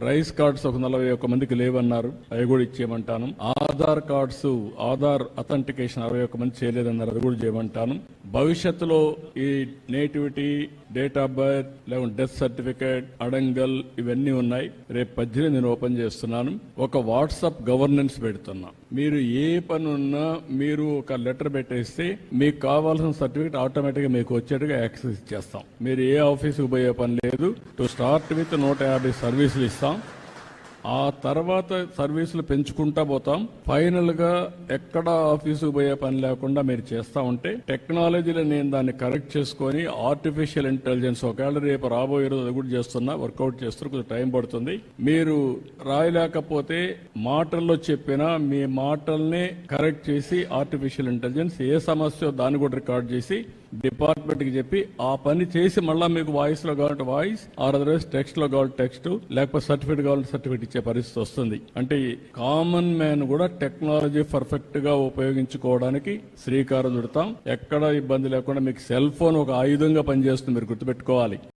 Rice cards ఒక 41 మందికి లేవన్నారు, అవి కూడా ఇచ్చేయమంటాను. ఆధార్ కార్డ్స్, ఆధార్ అథెంటికేషన్ 61 మంది చేయలేదన్నారు, అది కూడా చేయమంటాను. భవిష్యత్తులో ఈ నేటివిటీ, డేట్ ఆఫ్ బర్త్, లేకుంటే డెత్ సర్టిఫికేట్, అడంగల్ ఇవన్నీ ఉన్నాయి. రేపు 18 నేను ఓపెన్ చేస్తున్నాను. ఒక వాట్సాప్ గవర్నెన్స్ పెడుతున్నా. మీరు ఏ పని ఉన్నా మీరు ఒక లెటర్ పెట్టేస్తే మీకు కావాల్సిన సర్టిఫికేట్ ఆటోమేటిక్ గా మీకు వచ్చేట్టుగా యాక్సెస్ ఇచ్చేస్తాం. మీరు ఏ ఆఫీసుకు పోయే పని లేదు. టు స్టార్ట్ విత్ 150 సర్వీసులు ఇస్తాం. ఆ తర్వాత సర్వీసులు పెంచుకుంటా పోతాం. ఫైనల్ గా ఎక్కడ ఆఫీసుకు పోయే పని లేకుండా మీరు చేస్తా ఉంటే టెక్నాలజీలో నేను దాన్ని కరెక్ట్ చేసుకొని ఆర్టిఫిషియల్ ఇంటెలిజెన్స్ ఒకవేళ రేపు రాబోయే రోజు అది కూడా చేస్తున్నా, వర్కౌట్ చేస్తున్నా, కొంచెం టైం పడుతుంది. మీరు రాయలేకపోతే మాటల్లో చెప్పినా మీ మాటల్ని కరెక్ట్ చేసి ఆర్టిఫిషియల్ ఇంటెలిజెన్స్ ఏ సమస్య దాన్ని కూడా రికార్డ్ చేసి డిపార్ట్మెంట్ కి చెప్పి ఆ పని చేసి మళ్ళా మీకు వాయిస్ లో కావాలంటే వాయిస్, ఆర్ అదర్వైజ్ టెక్స్ట్ లో కావాలంటే టెక్స్ట్, లేకపోతే సర్టిఫికేట్ కావాలంటే సర్టిఫికేట్ ఇచ్చే పరిస్థితి వస్తుంది. అంటే కామన్ మ్యాన్ కూడా టెక్నాలజీ పర్ఫెక్ట్ గా ఉపయోగించుకోవడానికి శ్రీకారం చుడతాం. ఎక్కడ ఇబ్బంది లేకుండా మీకు సెల్ ఫోన్ ఒక ఆయుధంగా పనిచేస్తుంది, మీరు గుర్తుపెట్టుకోవాలి.